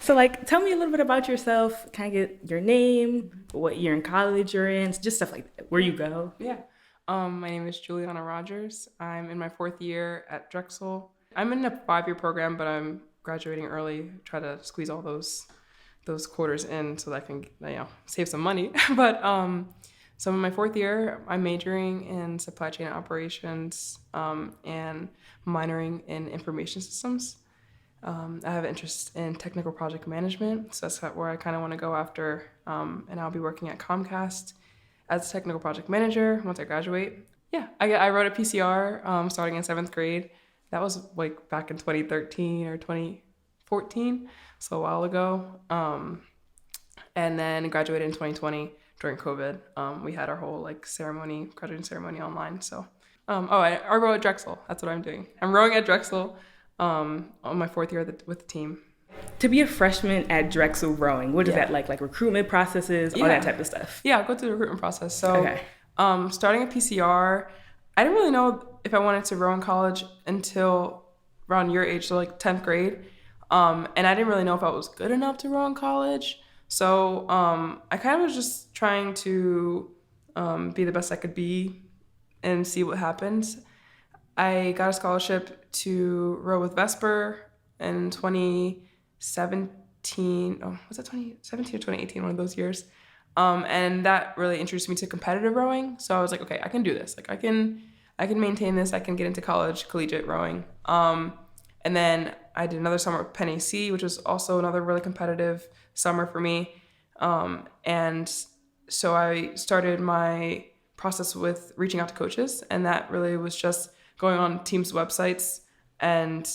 So, like, tell me a little bit about yourself. Can I get your name, what year in college you're in, just stuff like that, where you go? Yeah. My name is Julianna Rogers. I'm in my fourth year at Drexel. I'm in a 5-year program, but I'm graduating early. Try to squeeze all those quarters in so that I can save some money. So in my fourth year, I'm majoring in supply chain operations and minoring in information systems. I have interest in technical project management, so that's where I kind of want to go after. And I'll be working at Comcast as a technical project manager once I graduate. Yeah, I wrote a PCR starting in 7th grade. That was like back in 2013 or 2014, so a while ago. And then graduated in 2020 during COVID. We had our whole graduating ceremony online. So, I row at Drexel. That's what I'm doing. I'm rowing at Drexel on my fourth year with the team. To be a freshman at Drexel rowing, what is Yeah. that like? Like recruitment processes, all Yeah. that type of stuff. Yeah, I'll go through the recruitment process. So, Okay. starting at PCR, I didn't really know if I wanted to row in college until around your age, so like 10th grade. And I didn't really know if I was good enough to row in college. So I kind of was just trying to be the best I could be and see what happens. I got a scholarship to row with Vesper in 2017. Oh, was that 2017 or 2018? One of those years. And that really introduced me to competitive rowing. So I was like, okay, I can do this. Like I can maintain this. I can get into college collegiate rowing. And then I did another summer at Penn AC, which was also another really competitive summer for me. And so I started my process with reaching out to coaches, and that really was just going on teams' websites and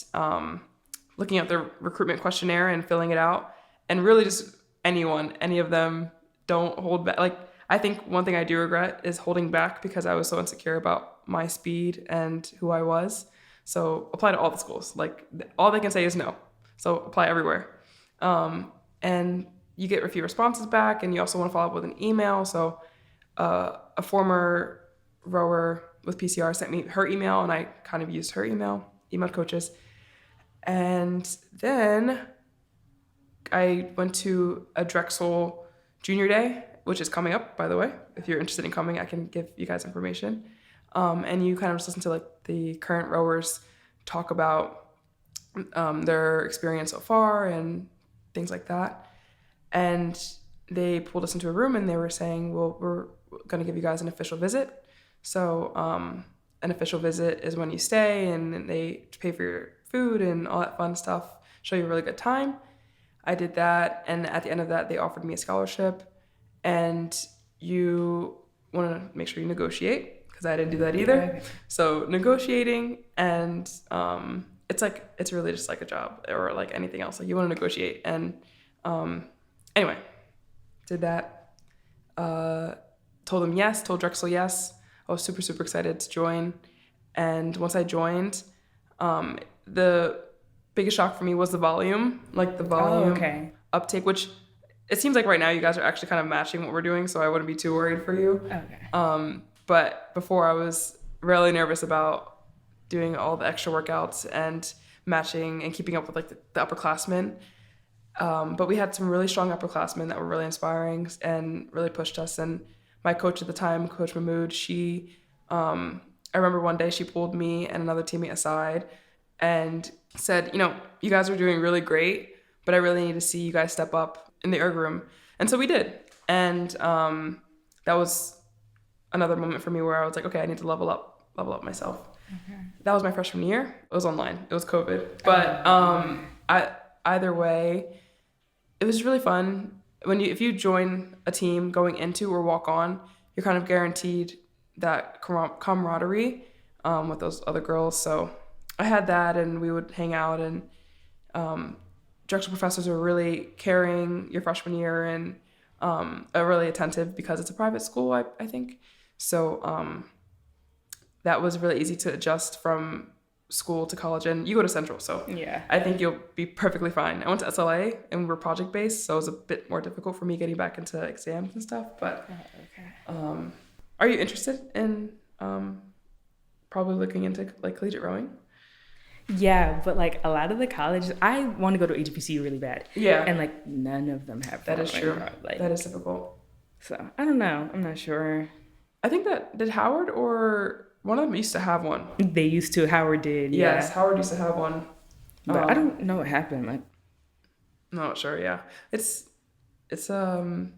looking at their recruitment questionnaire and filling it out. And really just any of them, don't hold back. Like, I think one thing I do regret is holding back because I was so insecure about my speed and who I was. So apply to all the schools. Like, all they can say is no. So apply everywhere. And you get a few responses back, and you also want to follow up with an email. So a former rower with PCR sent me her email, and I kind of used her emailed coaches. And then I went to a Drexel Junior Day, which is coming up, by the way. If you're interested in coming, I can give you guys information. And you kind of just listen to like the current rowers talk about their experience so far and things like that. And they pulled us into a room and they were saying, well, we're going to give you guys an official visit. So an official visit is when you stay and they pay for your food and all that fun stuff, show you a really good time. I did that, and at the end of that, they offered me a scholarship, and you want to make sure you negotiate, because I didn't do that either. Okay. So negotiating, and it's really just like a job or like anything else. Like, you want to negotiate, and anyway, did that. Told them yes, told Drexel yes. I was super, super excited to join. And once I joined, the biggest shock for me was the volume, Okay. uptake, which it seems like right now you guys are actually kind of matching what we're doing, so I wouldn't be too worried for you. Okay. But before, I was really nervous about doing all the extra workouts and matching and keeping up with like the upperclassmen. But we had some really strong upperclassmen that were really inspiring and really pushed us. And my coach at the time, Coach Mahmood, I remember one day she pulled me and another teammate aside and said, you guys are doing really great, but I really need to see you guys step up in the erg room. And so we did. And that was another moment for me where I was like, okay, I need to level up myself. Okay. That was my freshman year. It was online. It was COVID. But either way, it was really fun. If you join a team going into or walk on, you're kind of guaranteed that camaraderie with those other girls. So I had that, and we would hang out, and Drexel professors are really caring your freshman year and are really attentive because it's a private school, I think. So that was really easy to adjust from school to college, and you go to Central, so Yeah. I think you'll be perfectly fine. I went to SLA, and we were project-based, so it was a bit more difficult for me getting back into exams and stuff, but Okay. are you interested in probably looking into like collegiate rowing? Yeah, but like a lot of the colleges, I want to go to HBCU really bad. Yeah. And like none of them have That is rowing, true. Like, That is difficult. so I don't know. I'm not sure. I think did Howard or one of them used to have one. They used to. Howard did. Yes, Yeah. Howard used to have one. But I don't know what happened. Like, Not sure. Yeah, it's an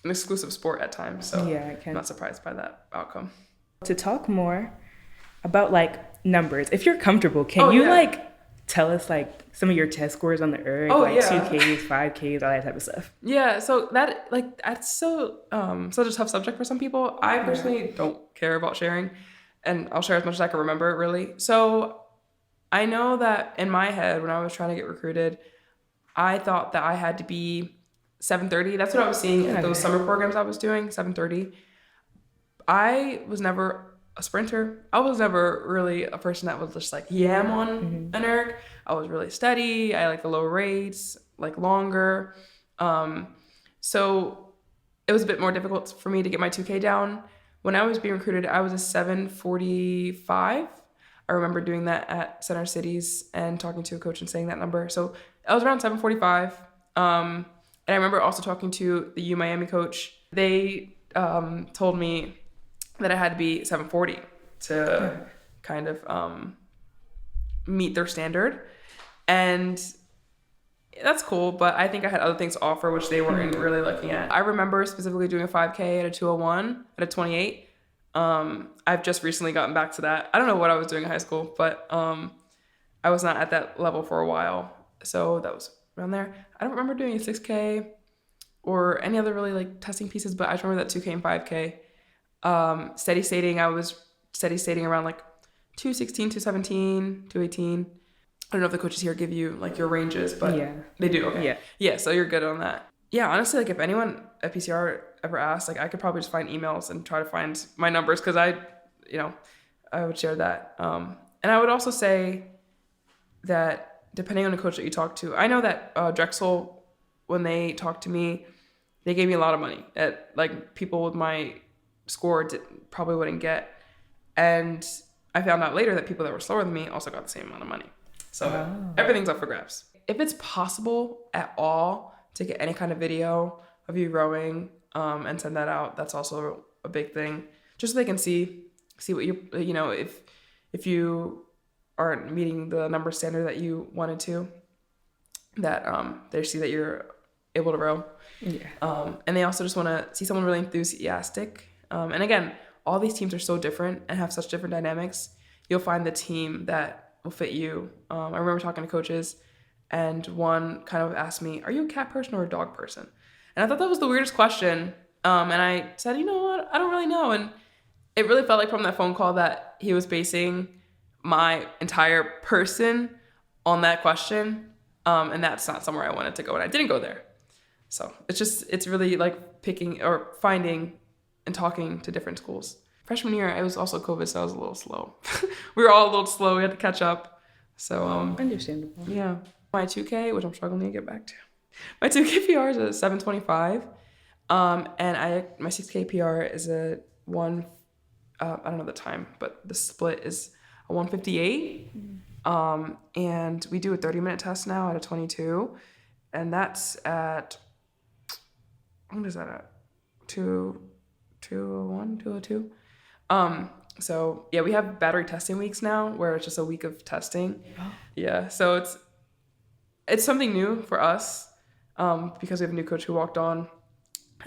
exclusive sport at times, so yeah, I'm not surprised by that outcome. to talk more about like numbers, if you're comfortable, can you yeah. like tell us like some of your test scores on the erg, like yeah. 2Ks, 5Ks, all that type of stuff? Yeah, so that's so such a tough subject for some people. I personally don't care about sharing, and I'll share as much as I can remember, really. So I know that in my head, when I was trying to get recruited, I thought that I had to be 730. That's what I was seeing at those summer programs I was doing, 730. I was never a sprinter. I was never really a person that was just like, yeah, I'm on an erg. I was really steady. I like the low rates, like longer. So it was a bit more difficult for me to get my 2K down. When I was being recruited, I was a 745. I remember doing that at Center Cities and talking to a coach and saying that number. So I was around 745. And I remember also talking to the U Miami coach. They told me that I had to be 740 to kind of meet their standard. And that's cool, but I think I had other things to offer, which they weren't really looking at. I remember specifically doing a 5K at a 201, at a 28. I've just recently gotten back to that. I don't know what I was doing in high school, but I was not at that level for a while. So that was around there. I don't remember doing a 6K or any other really like testing pieces, but I just remember that 2K and 5K. Steady stating, I was steady stating around like 216, 217, 218. I don't know if the coaches here give you like your ranges, but they do. Okay. Yeah. So you're good on that. Yeah. Honestly, like if anyone at PCR ever asks, like I could probably just find emails and try to find my numbers, because I would share that. And I would also say that depending on the coach that you talk to, I know that Drexel, when they talked to me, they gave me a lot of money. At like people with my score probably wouldn't get, and I found out later that people that were slower than me also got the same amount of money. So everything's up for grabs. If it's possible at all to get any kind of video of you rowing and send that out, that's also a big thing. Just so they can see what if you aren't meeting the number standard that you wanted to, that they see that you're able to row. Yeah. And they also just want to see someone really enthusiastic. And again, all these teams are so different and have such different dynamics. You'll find the team that will fit you. I remember talking to coaches, and one kind of asked me, "Are you a cat person or a dog person?" And I thought that was the weirdest question. And I said, "You know what? I don't really know." And it really felt like from that phone call that he was basing my entire person on that question. And that's not somewhere I wanted to go, and I didn't go there. So it's really like picking or finding and talking to different schools. Freshman year, it was also COVID, so I was a little slow. We were all a little slow. We had to catch up. So Understandable. Yeah. My 2K, which I'm struggling to get back to. My 2K PR is a 725. And my 6K PR is a I don't know the time, but the split is a 158. And we do a 30-minute test now at a 22. And that's at, what is that at? 201, 202? So yeah, we have battery testing weeks now where it's just a week of testing. Yeah. So it's something new for us, because we have a new coach who walked on.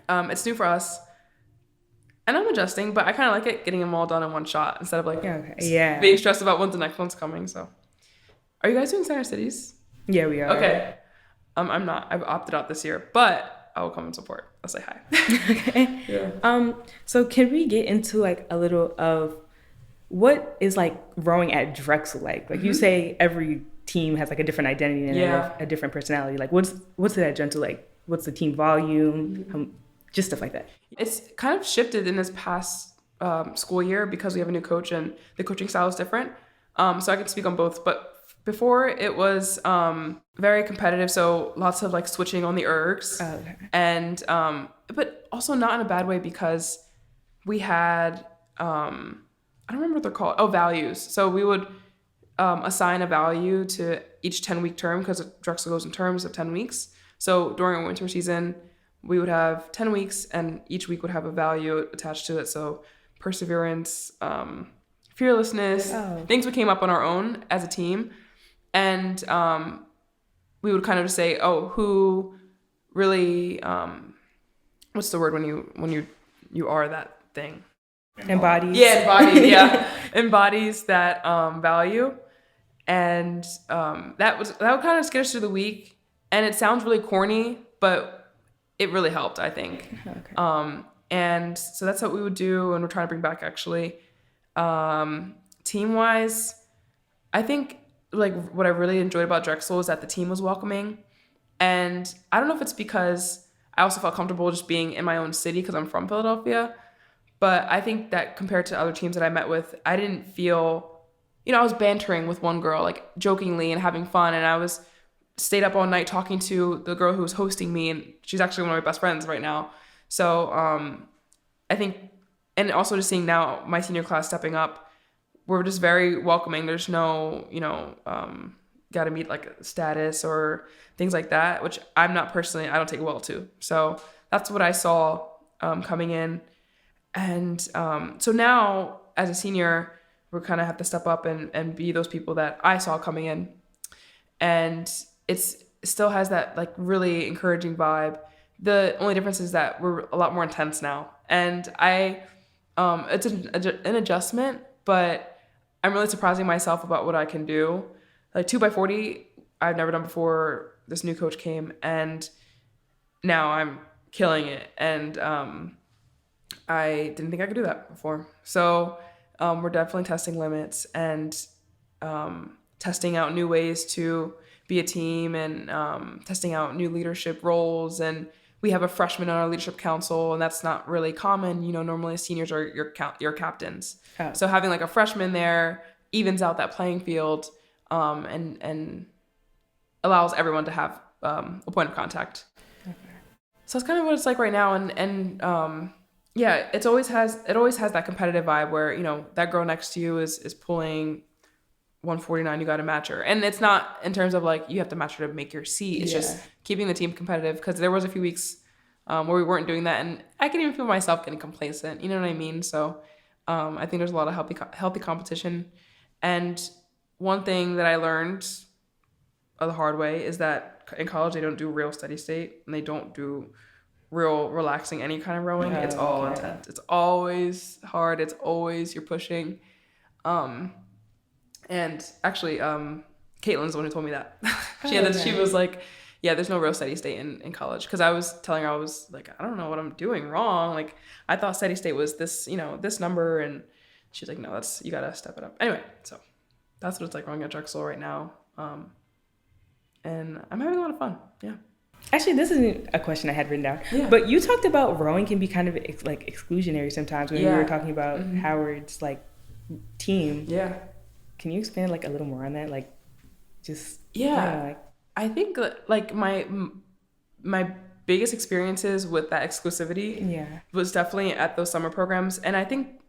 It's new for us, and I'm adjusting, but I kind of like it getting them all done in one shot instead of like being stressed about when the next one's coming. So are you guys doing Center Cities? Yeah, we are. Okay. I'm not. I've opted out this year, but I will come and support. I'll say hi. Okay. Yeah. So can we get into like a little of what is like rowing at Drexel like? Like you say every team has like a different identity and a different personality. Like what's it at Gentle like? What's the team volume? Just stuff like that. It's kind of shifted in this past school year because we have a new coach and the coaching style is different. So I can speak on both, but before it was very competitive, so lots of like switching on the ergs, and but also not in a bad way, because we had I don't remember what they're called. Values. So we would assign a value to each 10-week term, because Drexel goes in terms of 10 weeks. So during a winter season, we would have 10 weeks, and each week would have a value attached to it. So perseverance, fearlessness, things we came up on our own as a team. And we would kind of just say, oh, who really, what's the word when you are that thing? Embodies. Yeah, embodies. Yeah, embodies that value, and that would kind of get us through the week. And it sounds really corny, but it really helped, I think. Okay. And so that's what we would do, and we're trying to bring back actually. Team wise, I think like what I really enjoyed about Drexel is that the team was welcoming, and I don't know if it's because I also felt comfortable just being in my own city because I'm from Philadelphia. But I think that compared to other teams that I met with, I didn't feel, I was bantering with one girl, like jokingly and having fun. And I stayed up all night talking to the girl who was hosting me. And she's actually one of my best friends right now. So I think, and also just seeing now my senior class stepping up, we're just very welcoming. There's no, got to meet like status or things like that, which I'm not personally, I don't take well to. So that's what I saw coming in. And so now as a senior, we kind of have to step up and be those people that I saw coming in. And it still has that like really encouraging vibe. The only difference is that we're a lot more intense now. And it's an adjustment, but I'm really surprising myself about what I can do. Like 2x40, I've never done before this new coach came, and now I'm killing it. And I didn't think I could do that before. So we're definitely testing limits and testing out new ways to be a team, and testing out new leadership roles. And we have a freshman on our leadership council, and that's not really common. Normally seniors are your captains. Oh. So having like a freshman there evens out that playing field, and allows everyone to have a point of contact. Okay. So that's kind of what it's like right now. And yeah, it always has that competitive vibe where, that girl next to you is pulling 149, you got to match her. And it's not in terms of like, you have to match her to make your seat. It's just keeping the team competitive, because there was a few weeks where we weren't doing that. And I can even feel myself getting complacent. You know what I mean? So I think there's a lot of healthy competition. And one thing that I learned the hard way is that in college, they don't do real steady state, and they don't do real relaxing any kind of rowing. It's all intense. It's always hard. It's always you're pushing. And actually, Caitlin's the one who told me that. She was like, yeah, there's no real steady state in college. Because I was telling her, I was like, I don't know what I'm doing wrong. Like, I thought steady state was this, this number. And she's like, no, you got to step it up. Anyway, so that's what it's like rowing at Drexel right now. And I'm having a lot of fun. Yeah. Actually, this isn't a question I had written down. Yeah. But you talked about rowing can be kind of like exclusionary sometimes when we were talking about Howard's like team. Yeah. Can you expand like a little more on that? Like, just I think like my biggest experiences with that exclusivity was definitely at those summer programs. And I think,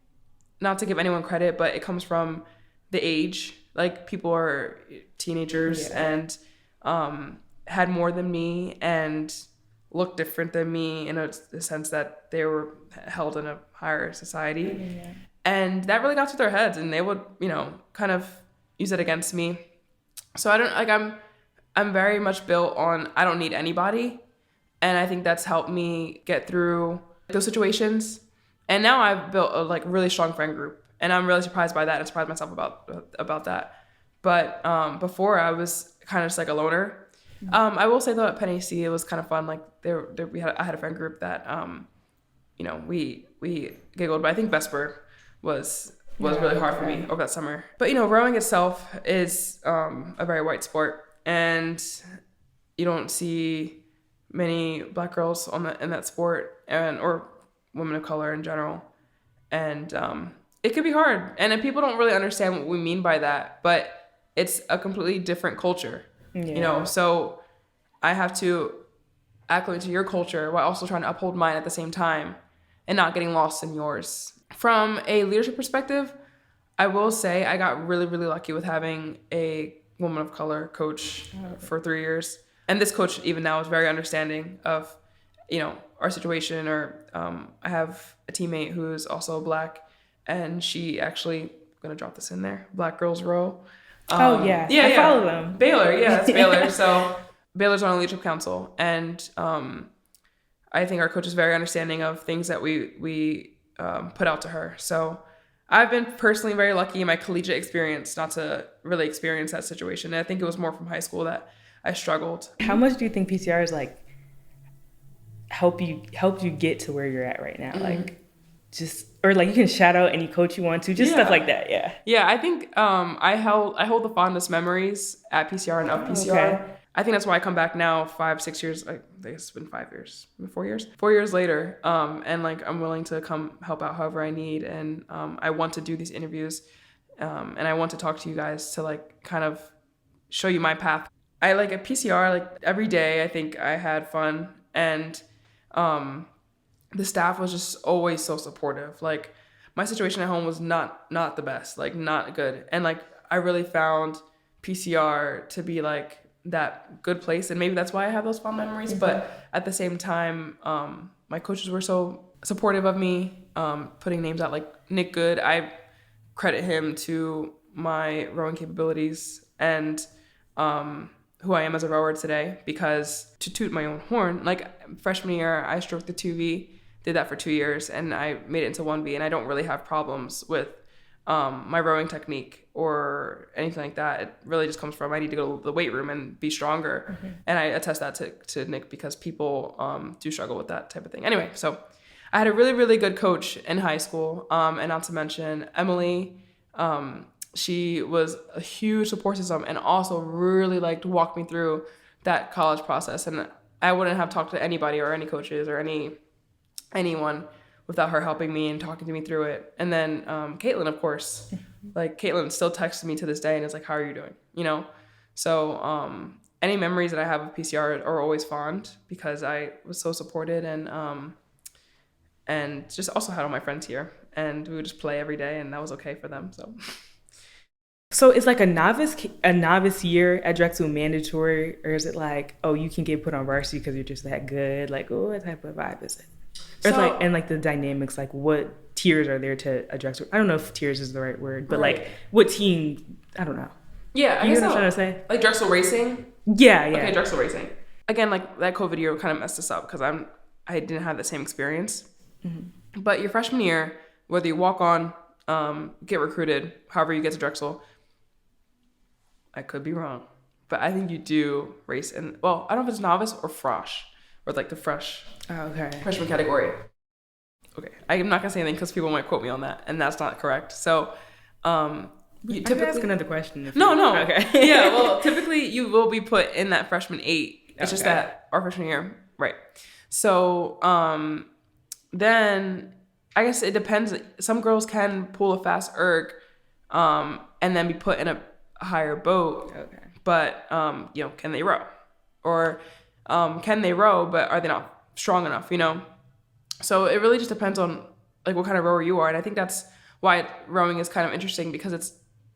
not to give anyone credit, but it comes from the age. Like, people are teenagers and had more than me and looked different than me in a sense that they were held in a higher society. Yeah. And that really got to their heads, and they would, kind of use it against me. So I'm very much built on, I don't need anybody. And I think that's helped me get through those situations. And now I've built a like really strong friend group, and I'm really surprised by that. I surprised myself about that. But before, I was kind of just like a loner. I will say though, at Penn AC, it was kind of fun. Like I had a friend group that, we giggled, but I think Vesper was really hard for me over that summer. But, rowing itself is a very white sport, and you don't see many Black girls in that sport, or women of color in general. And it could be hard. And people don't really understand what we mean by that, but it's a completely different culture. Yeah. So I have to acclimate to your culture while also trying to uphold mine at the same time, and not getting lost in yours. From a leadership perspective, I will say I got really, really lucky with having a woman of color coach for 3 years. And this coach even now is very understanding of, our situation. Or I have a teammate who's also Black, and she actually, I'm going to drop this in there, Black Girls Row. I follow them. Baylor, that's Baylor. So Baylor's on a leadership council, and I think our coach is very understanding of things that we put out to her. So I've been personally very lucky in my collegiate experience not to really experience that situation. And I think it was more from high school that I struggled. How much do you think PCR is like helped you get to where you're at right now? Like just, or like you can shout out any coach you want to, just stuff like that. Yeah, I think I hold the fondest memories at PCR and of PCR. Okay. I think that's why I come back now 5-6 years, I think it's been 5 years, 4 years. 4 years later, and like I'm willing to come help out however I need, and I want to do these interviews, and I want to talk to you guys to like kind of show you my path. I like at PCR, like every day I think I had fun, and the staff was just always so supportive. Like my situation at home was not the best, like not good, and like I really found PCR to be like that good place, and maybe that's why I have those fond memories. Mm-hmm. But at the same time, my coaches were so supportive of me, putting names out like Nick Good. I credit him to my rowing capabilities and who I am as a rower today, because to toot my own horn, like freshman year I stroked the 2V, did that for 2 years, and I made it into 1V, and I don't really have problems with my rowing technique or anything like that. It really just comes from I need to go to the weight room and be stronger. Mm-hmm. And I attest that to Nick, because people do struggle with that type of thing. Anyway, so I had a really, really good coach in high school, and not to mention Emily. She was a huge support system, and also really liked to walk me through that college process. And I wouldn't have talked to anybody or any coaches or anyone without her helping me and talking to me through it. And then Caitlin, of course, like Caitlin still texts me to this day and is like, how are you doing? So any memories that I have of PCR are always fond, because I was so supported, and just also had all my friends here, and we would just play every day, and that was okay for them. So is like a novice year at Drexel mandatory, or is it like, oh, you can get put on varsity because you're just that good? Like, oh, what type of vibe is it? Or it's like, and like the dynamics, like what tiers are there to a Drexel? I don't know if tiers is the right word, but like what team? I don't know. Yeah, I guess what I'm trying to say. Like Drexel Racing. Yeah. Okay, Drexel Racing. Again, like that COVID year kind of messed us up because I didn't have the same experience. Mm-hmm. But your freshman year, whether you walk on, get recruited, however you get to Drexel, I could be wrong, but I think you do race in, well, I don't know if it's novice or frosh, or like the freshman category. Okay, I'm not gonna say anything because people might quote me on that, and that's not correct. So, you typically ask another question. No. Okay. Yeah, well, typically you will be put in that freshman 8. It's just that our freshman year, right? So, then I guess it depends. Some girls can pull a fast erg, and then be put in a higher boat. Okay. But can they row? Or can they row, but are they not strong enough, So it really just depends on like what kind of rower you are. And I think that's why rowing is kind of interesting, because it's,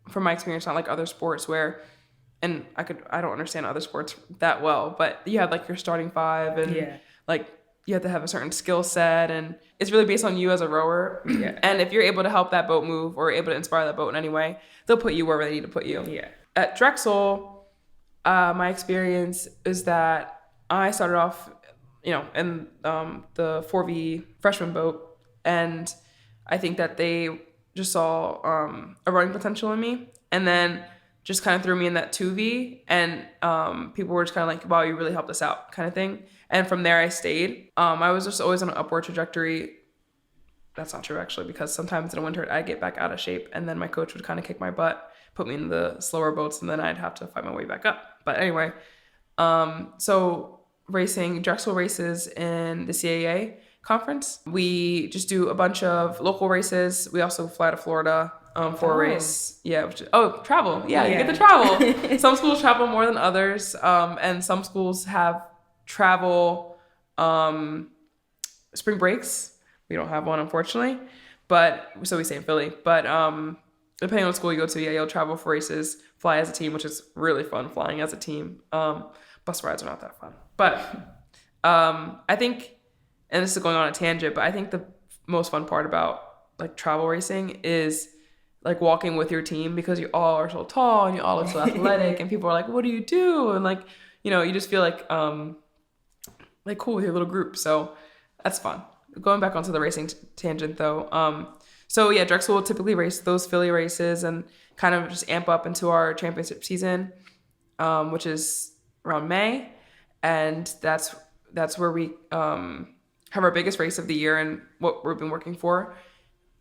from my experience, not like other sports where, and I don't understand other sports that well, but you have like your starting 5 and like you have to have a certain skill set, and it's really based on you as a rower. Yeah. And if you're able to help that boat move or able to inspire that boat in any way, they'll put you wherever they need to put you. Yeah. At Drexel, my experience is that I started off, in the 4V freshman boat, and I think that they just saw a rowing potential in me, and then just kind of threw me in that 2V, and people were just kind of like, wow, you really helped us out kind of thing. And from there I stayed. I was just always on an upward trajectory. That's not true, actually, because sometimes in the winter I'd get back out of shape, and then my coach would kind of kick my butt, put me in the slower boats, and then I'd have to fight my way back up. But anyway, so racing, Drexel races in the CAA conference. We just do a bunch of local races. We also fly to Florida for a race. Yeah. Travel. Yeah, you get to travel. Some schools travel more than others, and some schools have travel spring breaks. We don't have one, unfortunately, but so we stay in Philly. But depending on what school you go to, yeah, you'll travel for races, fly as a team, which is really fun, flying as a team. Bus rides are not that fun. But I think, and this is going on a tangent, but I think the most fun part about like travel racing is like walking with your team, because you all are so tall and you all look so athletic and people are like, what do you do? And like, you know, you just feel like cool with your little group. So that's fun. Going back onto the racing tangent though. So yeah, Drexel will typically race those Philly races and kind of just amp up into our championship season, which is around May. And that's where we have our biggest race of the year and what we've been working for.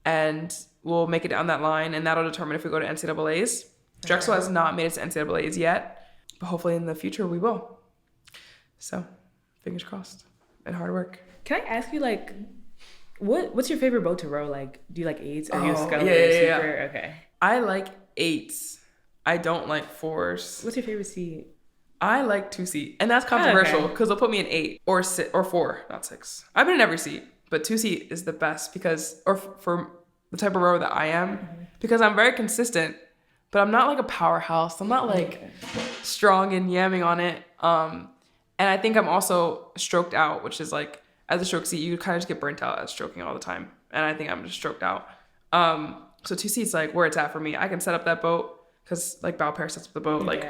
And we'll make it down that line, and that'll determine if we go to NCAAs. Drexel has not made it to NCAAs yet, but hopefully in the future we will. So fingers crossed and hard work. Can I ask you, like, what's your favorite boat to row? Like, do you like 8s? Are you a scully? Yeah. Okay. I like 8s. I don't like 4s. What's your favorite seat? I like 2-seat, and that's controversial because they'll put me in 8 or 4, not 6. I've been in every seat, but 2-seat is the best because, or for the type of rower that I am, because I'm very consistent, but I'm not like a powerhouse. I'm not like strong and yamming on it. And I think I'm also stroked out, which is like, as a stroke seat, you kind of just get burnt out at stroking all the time. And I think I'm just stroked out. So 2 seats, like where it's at for me. I can set up that boat because like bow pair sets up the boat. Like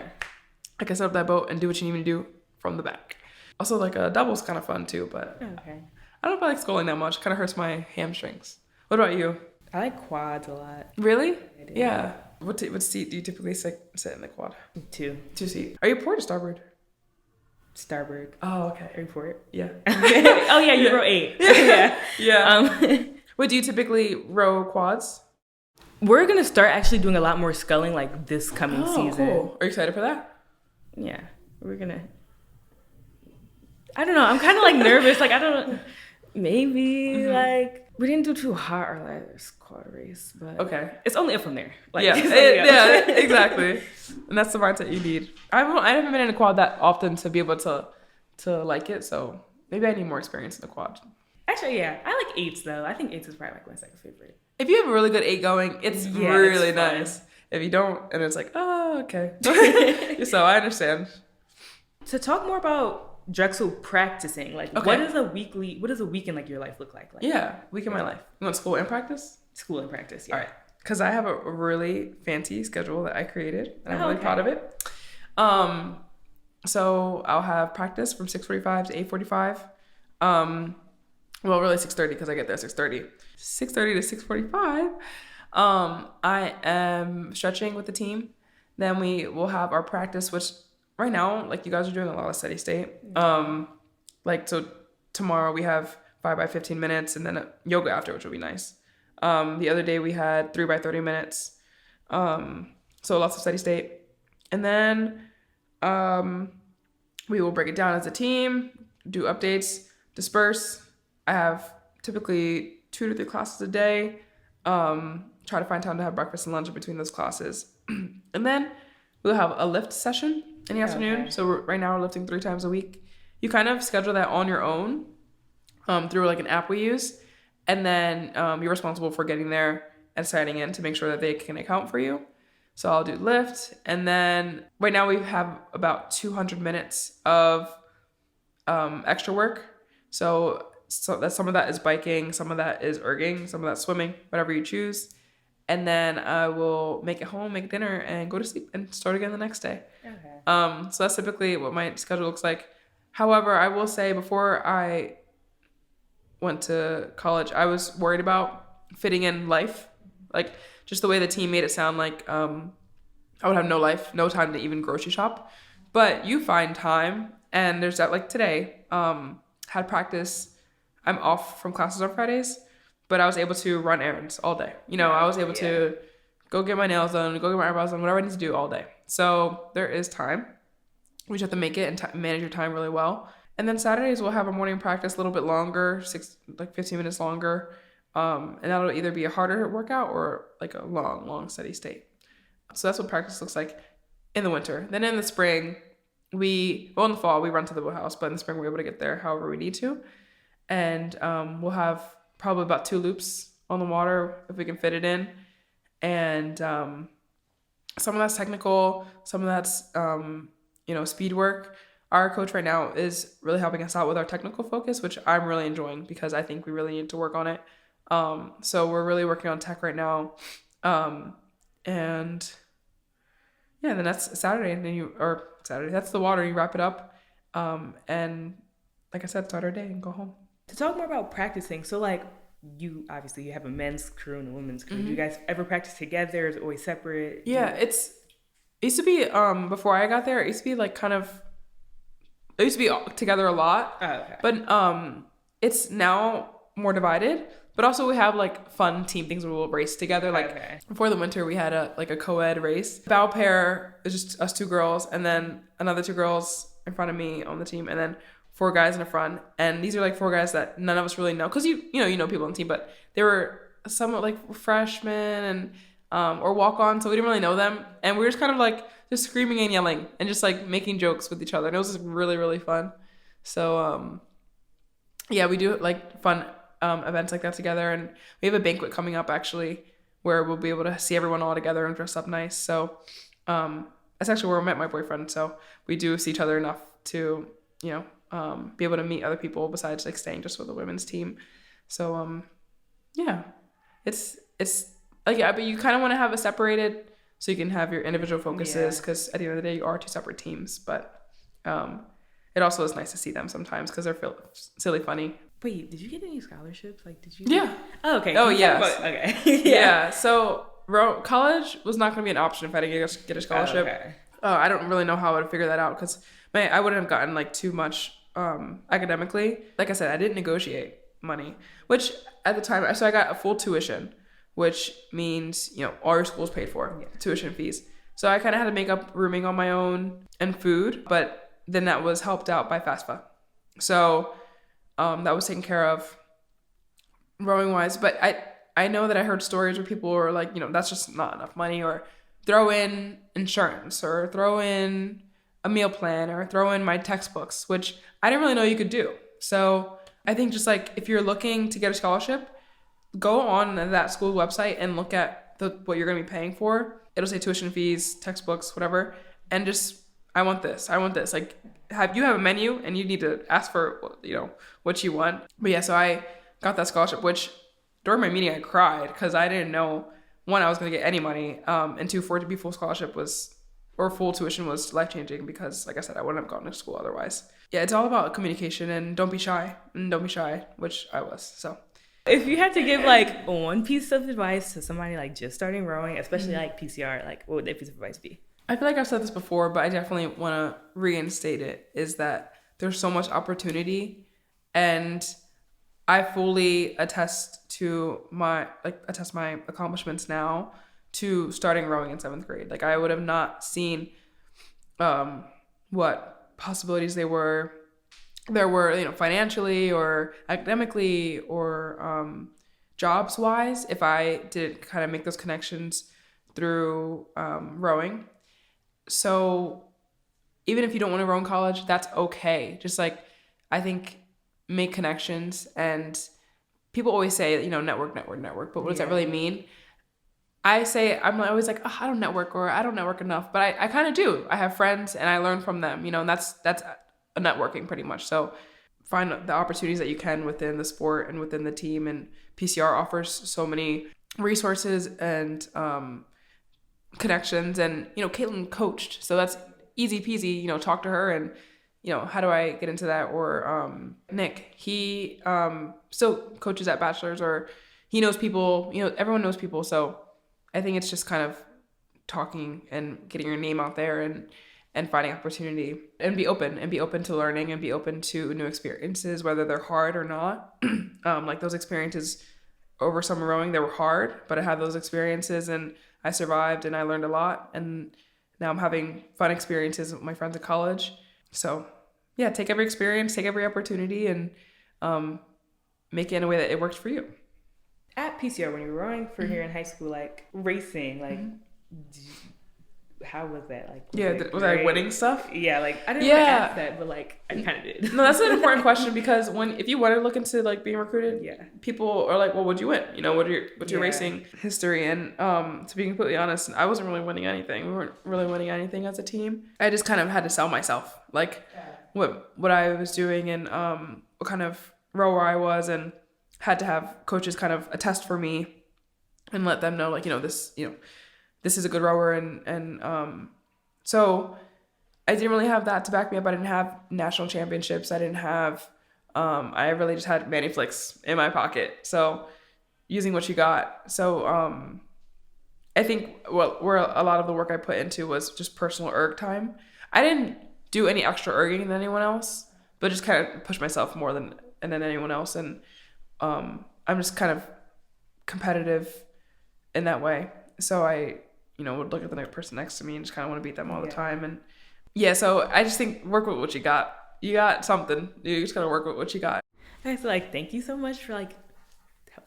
I can set up that boat and do what you need me to do from the back. Also like a double's kind of fun too, but I don't know if I like sculling that much. It kind of hurts my hamstrings. What about you? I like quads a lot. Really? Yeah. What seat do you typically sit in the quad? 2. 2 seat. Are you port or starboard? Starboard. Oh, okay. Are you port? Yeah. Oh yeah, you row 8. Yeah. Wait, do you typically row quads? We're gonna start actually doing a lot more sculling like this coming season. Cool. Are you excited for that? Yeah. We're gonna. I don't know. I'm kind of like nervous. Like I don't. Maybe like. We didn't do too hot our last quad race, but it's only up from there. Like, yeah, exactly. And that's the mindset you need. I haven't been in a quad that often to be able to like it, so maybe I need more experience in the quad. Actually, yeah, I like 8s though. I think 8s is probably like my second favorite. If you have a really good 8 going, it's really nice. If you don't, and it's like, oh, okay. So I understand. To talk more about Drexel practicing, like what does a week in like your life look like? Week in my life. You want school and practice? School and practice, yeah. All right, because I have a really fancy schedule that I created, and I'm really proud of it. So I'll have practice from 6:45 to 8:45. Well, really 6:30 because I get there at 6:30. 6:30 to 6:45. I am stretching with the team. Then we will have our practice, which right now, like you guys are doing a lot of steady state. So tomorrow we have 5 by 15 minutes and then a yoga after, which will be nice. The other day we had 3 by 30 minutes. So lots of steady state. And then we will break it down as a team, do updates, disperse. I have typically 2 to 3 classes a day. Try to find time to have breakfast and lunch in between those classes. And then we'll have a lift session in the afternoon. So right now we're lifting 3 times a week. You kind of schedule that on your own through like an app we use. And then you're responsible for getting there and signing in to make sure that they can account for you. So I'll do lift. And then right now we have about 200 minutes of extra work. So that some of that is biking, some of that is erging, some of that's swimming, whatever you choose. And then I will make it home, make dinner, and go to sleep and start again the next day. So that's typically what my schedule looks like. However, I will say before I went to college, I was worried about fitting in life. Like just the way the team made it sound like I would have no life, no time to even grocery shop. But you find time, and there's that, like today, had practice. I'm off from classes on Fridays, but I was able to run errands all day. You know, I was able to go get my nails done, go get my eyebrows done, whatever I need to do all day. So there is time. We just have to make it and manage your time really well. And then Saturdays we'll have a morning practice a little bit longer, 15 minutes longer. And that'll either be a harder workout or like a long steady state. So that's what practice looks like in the winter. Then in the spring, in the fall we run to the boathouse, but in the spring we're able to get there however we need to. And we'll have probably about 2 loops on the water if we can fit it in. And some of that's technical, some of that's speed work. Our coach right now is really helping us out with our technical focus, which I'm really enjoying because I think we really need to work on it. So we're really working on tech right now. And yeah, then that's Saturday, and then Saturday, that's the water, you wrap it up. And like I said, start our day and go home. To talk more about practicing, so like you have a men's crew and a women's crew. Do you guys ever practice together? Is it always separate? Yeah, it used to be, before I got there, it used to be like it used to be together a lot. Oh, okay. But it's now more divided. But also we have like fun team things where we'll race together. Like before the winter, we had a co-ed race. Bow pair is just us 2 girls, and then another 2 girls in front of me on the team, and then 4 guys in the front. And these are like 4 guys that none of us really know, because you know people on the team, but they were somewhat like freshmen and or walk on, so we didn't really know them, and we were just kind of like just screaming and yelling and just like making jokes with each other, and it was just really, really fun. So yeah, we do like fun events like that together, and we have a banquet coming up actually where we'll be able to see everyone all together and dress up nice. So that's actually where I met my boyfriend, so we do see each other enough to be able to meet other people besides like staying just with the women's team. So yeah, it's like, yeah, but you kind of want to have it separated so you can have your individual focuses, because at the end of the day you are 2 separate teams. But it also is nice to see them sometimes because they're silly funny. Wait, did you get any scholarships? Like, did you? Yeah. Oh, okay. Oh, yes. Okay. Yeah. So college was not going to be an option if I didn't get a scholarship. Okay. I don't really know how I would figure that out, because I wouldn't have gotten like too much academically. Like I said, I didn't negotiate money, which at the time, so I got a full tuition, which means, all your school's paid for, tuition fees. So I kind of had to make up rooming on my own and food, but then that was helped out by FAFSA. So that was taken care of rowing wise. But I know that I heard stories where people were like, that's just not enough money, or throw in insurance, or throw in a meal plan, or throw in my textbooks, which I didn't really know you could do. So I think just like if you're looking to get a scholarship, go on that school website and look at what you're going to be paying for. It'll say tuition fees, textbooks, whatever, and just, I want this. Like, you have a menu and you need to ask for, what you want. But yeah, so I got that scholarship, which during my meeting I cried because I didn't know, 1, I was going to get any money, and 2, for it to be full scholarship or full tuition was life-changing, because like I said, I wouldn't have gone to school otherwise. Yeah, it's all about communication, and don't be shy, which I was. So if you had to give like one piece of advice to somebody like just starting rowing, especially like PCR, like what would that piece of advice be? I feel like I've said this before, but I definitely want to reinstate it, is that there's so much opportunity, and I fully attest my accomplishments now to starting rowing in 7th grade. Like, I would have not seen what possibilities there were, financially or academically or jobs wise, if I didn't kind of make those connections through rowing. So even if you don't want to row in college, that's okay. Just like, I think, make connections. And people always say, network, but what does that really mean? I'm always like, I don't network, or I don't network enough, but I kind of do. I have friends and I learn from them, and that's a networking pretty much. So find the opportunities that you can within the sport and within the team, and PCR offers so many resources and connections. And Caitlin coached, so that's easy peasy. Talk to her, and how do I get into that? Or Nick, he still coaches at Bachelor's, or he knows people. Everyone knows people. So I think it's just kind of talking and getting your name out there, and finding opportunity, and be open to learning, and be open to new experiences, whether they're hard or not. Like those experiences over summer rowing, they were hard, but I had those experiences and I survived, and I learned a lot. And now I'm having fun experiences with my friends at college. So yeah, take every experience, take every opportunity, and make it in a way that it works for you. At PCR, when you were rowing for here in high school, like racing, like how was that? Like, was I winning stuff? Yeah, like I didn't really ask that, but like I kind of did. No, that's an important question because if you want to look into like being recruited, people are like, well, what'd you win? You know, what's your racing history? And to be completely honest, I wasn't really winning anything. We weren't really winning anything as a team. I just kind of had to sell myself, like what I was doing and what kind of rower I was, and had to have coaches kind of attest for me and let them know, like, this is a good rower. And so I didn't really have that to back me up. I didn't have national championships. I didn't have, I really just had Manny Flicks in my pocket. So using what you got. So I think where a lot of the work I put into was just personal erg time. I didn't do any extra erging than anyone else, but just kind of push myself more than anyone else. And I'm just kind of competitive in that way. So I, would look at the next person next to me and just kind of want to beat them all the time. And so I just think work with what you got. You got something. You just gotta work with what you got. Okay, so like, thank you so much for like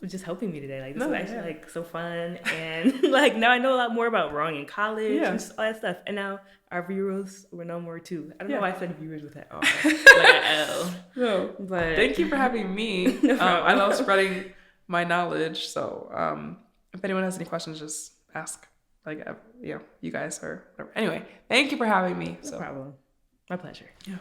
just helping me today. Like this was actually like so fun, and like now I know a lot more about rowing in college and just all that stuff. And now our viewers will know more too. I don't know why I said viewers with that R, like L. No, but thank you for having me. I love spreading my knowledge. So if anyone has any questions, just ask. Like you guys or whatever. Anyway, thank you for having me. No problem. My pleasure. Yeah.